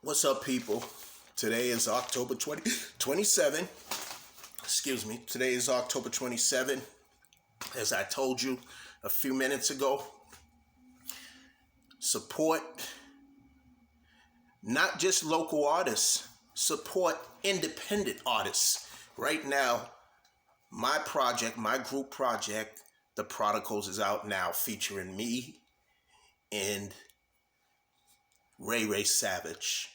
What's up, people? Today is October 27. Excuse me. Today is October 27. As I told you a few minutes ago, support not just local artists, support independent artists. Right now, my group project, The Prodigals, is out now, featuring me and Ray Savage,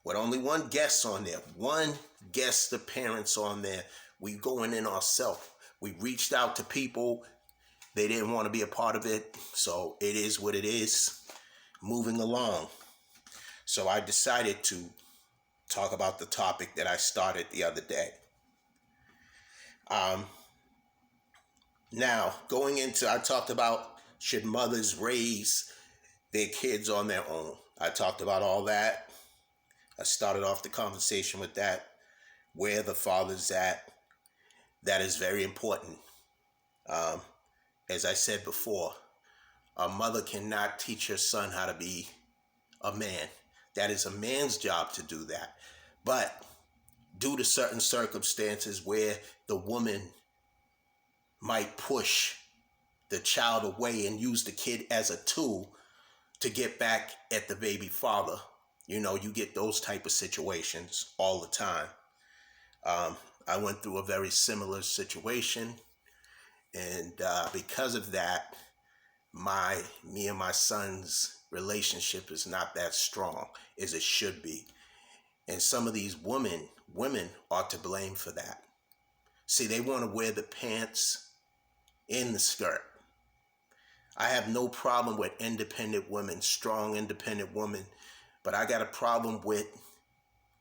with only one guest on there, one guest appearance on there. We going in ourselves. We reached out to people. They didn't want to be a part of it, so it is what it is. Moving along. So I decided to talk about the topic that I started the other day. Now, I talked about, should mothers raise their kids on their own? I talked about all that. I started off the conversation with that, where the father's at. That is very important. As I said before, a mother cannot teach her son how to be a man. That is a man's job to do that. But due to certain circumstances where the woman might push the child away and use the kid as a tool to get back at the baby father, you get those type of situations all the time. I went through a very similar situation, and because of that, me and my son's relationship is not that strong as it should be. And some of these women are to blame for that. See, they want to wear the pants in the skirt. I have no problem with independent women, strong independent women, but I got a problem with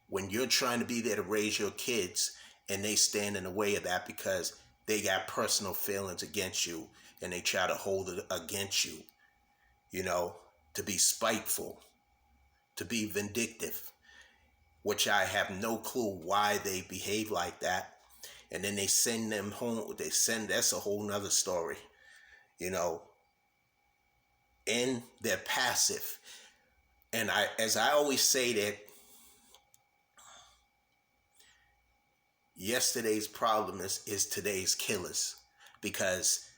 when you're trying to be there to raise your kids and they stand in the way of that because they got personal feelings against you and they try to hold it against you, to be spiteful, to be vindictive, which I have no clue why they behave like that. And then they send them home. That's a whole nother story, and they're passive. And as I always say, that yesterday's problem is today's killers. Because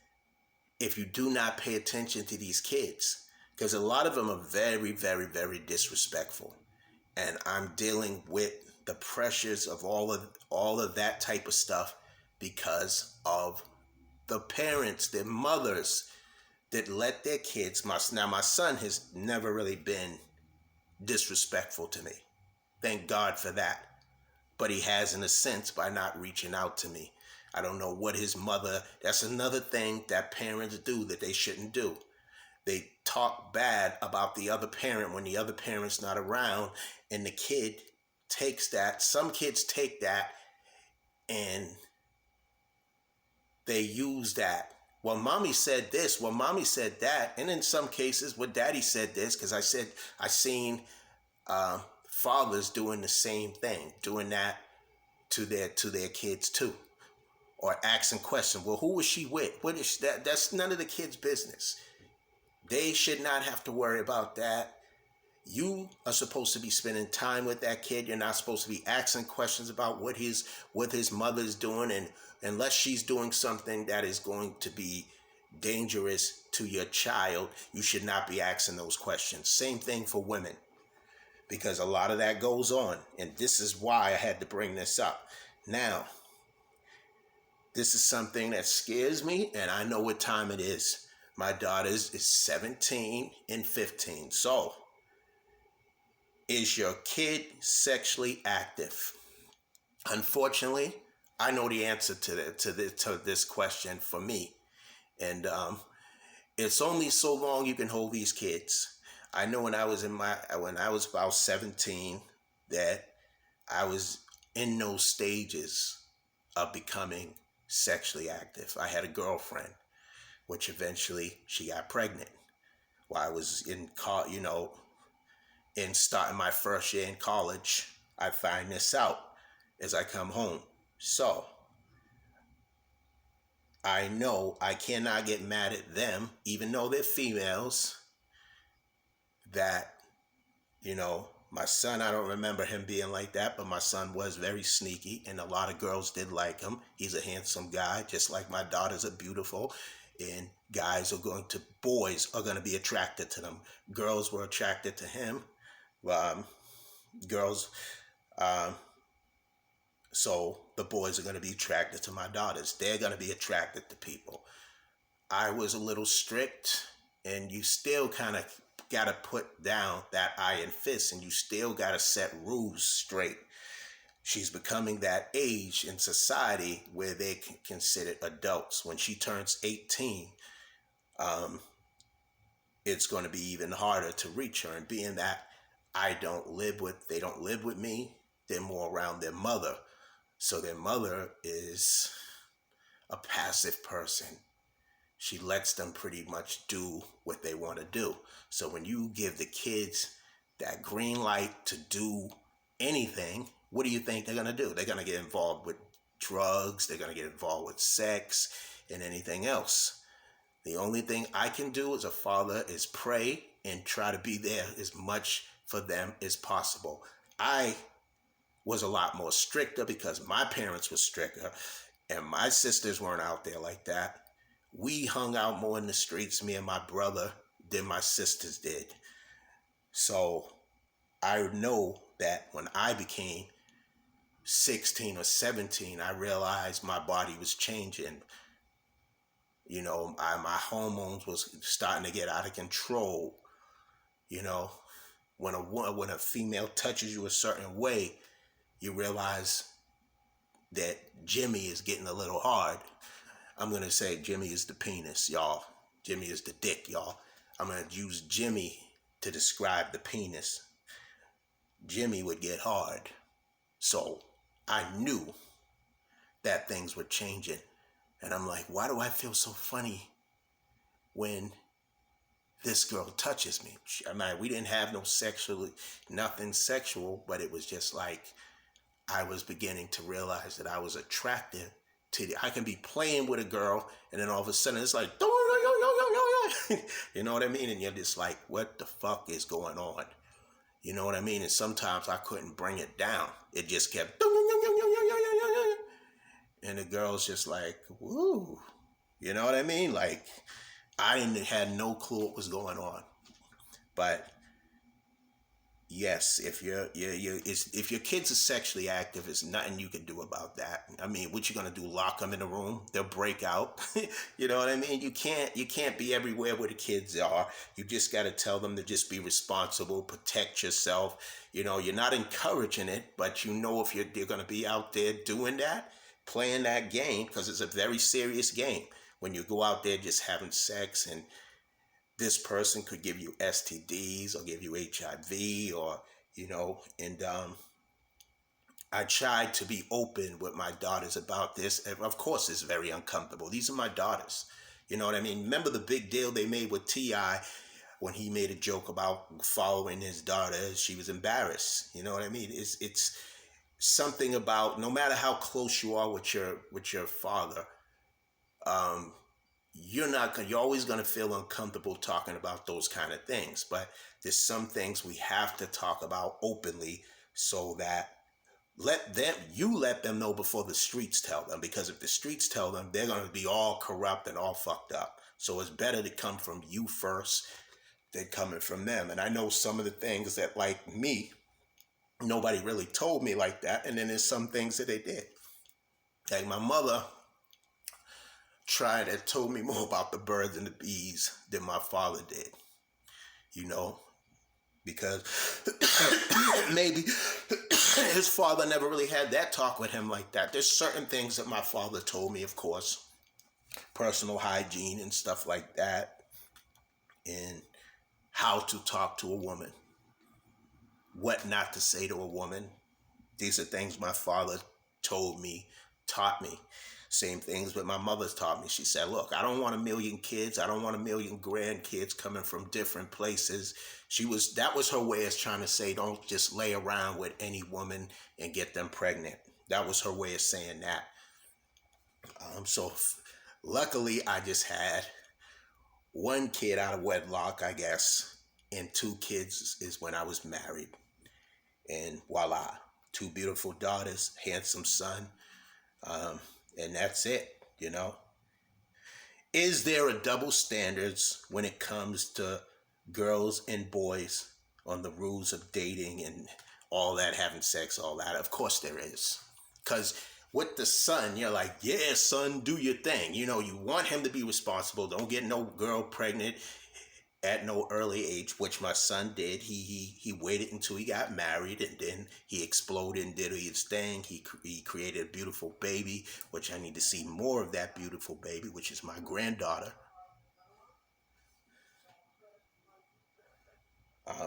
if you do not pay attention to these kids, because a lot of them are very, very, very disrespectful. And I'm dealing with the pressures of all of that type of stuff because of the parents, their mothers, that let their kids. My son has never really been disrespectful to me. Thank God for that. But he has, in a sense, by not reaching out to me. I don't know what his mother, that's another thing that parents do that they shouldn't do. They talk bad about the other parent when the other parent's not around, and the kid takes that. Some kids take that and they use that. Well, mommy said this. Well, mommy said that. And in some cases, well, daddy said this, because I seen fathers doing the same thing, doing that to their kids too, or asking questions. Well, who was she with? What is that? That's none of the kids' business. They should not have to worry about that. You are supposed to be spending time with that kid. You're not supposed to be asking questions about what his mother's doing, and unless she's doing something that is going to be dangerous to your child, you should not be asking those questions. Same thing for women, because a lot of that goes on, and this is why I had to bring this up. Now, this is something that scares me, and I know what time it is. My daughters is 17 and 15. So, is your kid sexually active? Unfortunately, I know the answer to this question for me. And it's only so long you can hold these kids. I know when I was about 17, that I was in those stages of becoming sexually active. I had a girlfriend, which eventually she got pregnant while I was in starting my first year in college. I find this out as I come home. So I know I cannot get mad at them, even though they're females, that My son, I don't remember him being like that, but my son was very sneaky, and a lot of girls did like him. He's a handsome guy, just like my daughters are beautiful, and boys are going to be attracted to them. Girls were attracted to him. Um, girls, um, so the boys are going to be attracted to my daughters. They're going to be attracted to people. I was a little strict, and you still kind of got to put down that iron fist, and you still got to set rules straight. She's becoming that age in society where they can consider adults. When she turns 18, um, it's going to be even harder to reach her. And being that they don't live with me, they're more around their mother. So their mother is a passive person. She lets them pretty much do what they want to do. So when you give the kids that green light to do anything, what do you think they're going to do? They're going to get involved with drugs, they're going to get involved with sex and anything else. The only thing I can do as a father is pray and try to be there as much for them as possible. I was a lot more stricter because my parents were stricter and my sisters weren't out there like that. We hung out more in the streets, me and my brother, than my sisters did. So I know that when I became 16 or 17, I realized my body was changing. You know, my hormones was starting to get out of control. You know, when a female touches you a certain way, you realize that Jimmy is getting a little hard. I'm going to say Jimmy is the penis, y'all. Jimmy is the dick, y'all. I'm going to use Jimmy to describe the penis. Jimmy would get hard. So I knew that things were changing. And I'm like, why do I feel so funny when this girl touches me? I mean, we didn't have nothing sexual, but it was just like I was beginning to realize that I was attracted to I can be playing with a girl, and then all of a sudden it's like, you know what I mean? And you're just like, what the fuck is going on? You know what I mean? And sometimes I couldn't bring it down. It just kept, and the girl's just like, woo. You know what I mean? Like, had no clue what was going on. But yes, if if your kids are sexually active, there's nothing you can do about that. I mean, what you gonna do? Lock them in a room? They'll break out. You know what I mean? You can't be everywhere where the kids are. You just got to tell them to just be responsible, protect yourself. You know, you're not encouraging it, but you know if you're gonna be out there doing that, playing that game, because it's a very serious game. When you go out there just having sex, and this person could give you STDs or give you HIV, or, you know, and I tried to be open with my daughters about this. And of course, it's very uncomfortable. These are my daughters. You know what I mean? Remember the big deal they made with T.I. when he made a joke about following his daughter? She was embarrassed. You know what I mean? It's something about, no matter how close you are with your father, you're always going to feel uncomfortable talking about those kind of things. But there's some things we have to talk about openly, so that let them know before the streets tell them. Because if the streets tell them, they're going to be all corrupt and all fucked up. So it's better to come from you first than coming from them. And I know some of the things that, like me, nobody really told me like that. And then there's some things that they did. Like my mother told me more about the birds and the bees than my father did. You know, because maybe his father never really had that talk with him like that. There's certain things that my father told me, of course, personal hygiene and stuff like that, and how to talk to a woman, what not to say to a woman. These are things my father taught me. Same things that my mother's taught me. She said, look, I don't want a million kids. I don't want a million grandkids coming from different places. That was her way of trying to say, don't just lay around with any woman and get them pregnant. That was her way of saying that. So luckily I just had one kid out of wedlock, I guess, and two kids is when I was married. voila, two beautiful daughters, handsome son, um, and that's it. Is there a double standards when it comes to girls and boys on the rules of dating and all that, having sex, all that? Of course there is. Because with the son, you're like, yeah, son, do your thing. You want him to be responsible. Don't get no girl pregnant at no early age, which my son did. He waited until he got married, and then he exploded and did his thing. He created a beautiful baby, which I need to see more of that beautiful baby, which is my granddaughter.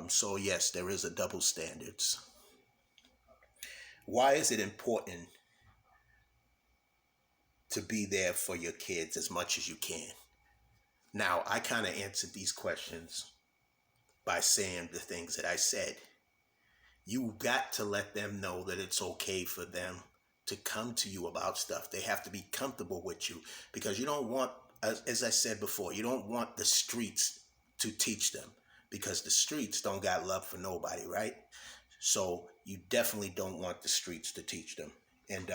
So yes, there is a double standards. Why is it important to be there for your kids as much as you can? Now, I kind of answered these questions by saying the things that I said. You got to let them know that it's okay for them to come to you about stuff. They have to be comfortable with you, because you don't want, as I said before, you don't want the streets to teach them, because the streets don't got love for nobody, right? So you definitely don't want the streets to teach them. And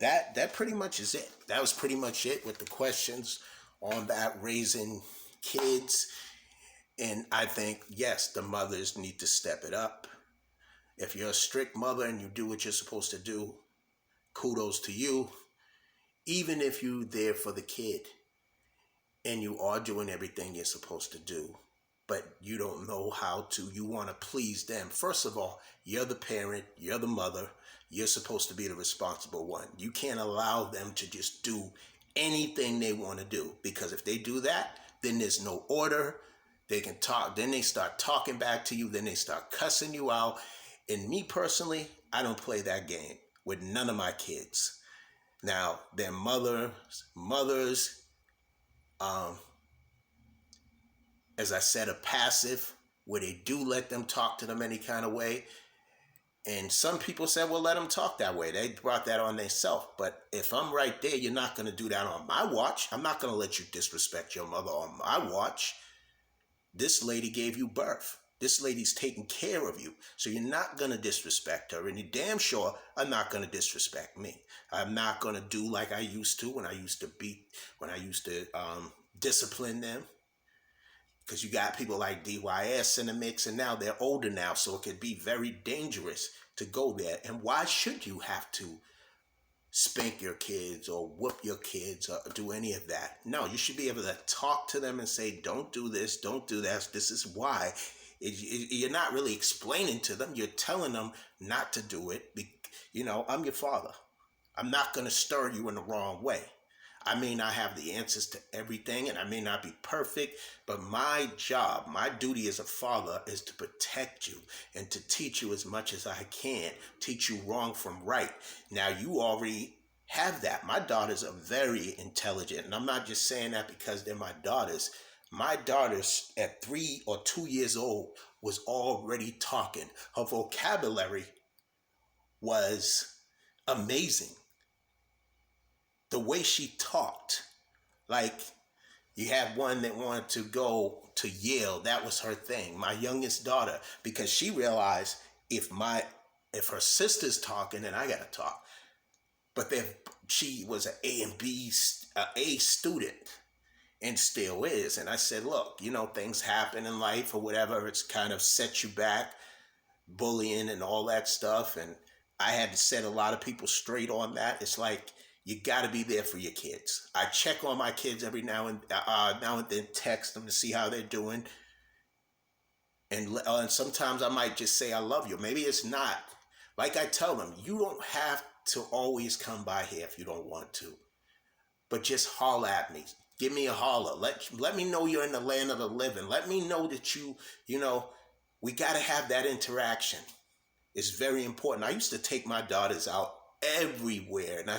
that pretty much is it. That was pretty much it with the questions on that, raising kids. And I think, yes, the mothers need to step it up. If you're a strict mother and you do what you're supposed to do, kudos to you. Even if you're there for the kid and you are doing everything you're supposed to do, but you don't know how to, you want to please them. First of all, you're the parent, you're the mother, you're supposed to be the responsible one. You can't allow them to just do anything they want to do, because if they do that, then there's no order. They can talk, then they start talking back to you, then they start cussing you out. And me personally, I don't play that game with none of my kids. Now, their mothers, as I said, are passive, where they do let them talk to them any kind of way. And some people said, well, let them talk that way. They brought that on themselves. But if I'm right there, you're not going to do that on my watch. I'm not going to let you disrespect your mother on my watch. This lady gave you birth. This lady's taking care of you. So you're not going to disrespect her. And you're damn sure I'm not going to disrespect me. I'm not going to do like I used to when I used to discipline them. Because you got people like DYS in the mix, and now they're older now, so it could be very dangerous to go there. And why should you have to spank your kids or whoop your kids or do any of that? No, you should be able to talk to them and say, don't do this, don't do that, this is why. You're not really explaining to them, you're telling them not to do it. I'm your father. I'm not going to stir you in the wrong way. I may not have the answers to everything, and I may not be perfect, but my job, my duty as a father is to protect you and to teach you as much as I can, teach you wrong from right. Now, you already have that. My daughters are very intelligent, and I'm not just saying that because they're my daughters. My daughters at 3 or 2 years old was already talking. Her vocabulary was amazing. The way she talked, like, you had one that wanted to go to Yale. That was her thing. My youngest daughter, because she realized if her sister's talking, then I gotta talk. But then she was an A student, and still is. And I said, look, things happen in life or whatever. It's kind of set you back, bullying and all that stuff. And I had to set a lot of people straight on that. It's like, you got to be there for your kids. I check on my kids every now and then, text them to see how they're doing. And sometimes I might just say, I love you. Maybe it's not. Like I tell them, you don't have to always come by here if you don't want to. But just holler at me. Give me a holler. Let me know you're in the land of the living. Let me know that we got to have that interaction. It's very important. I used to take my daughters out everywhere, and I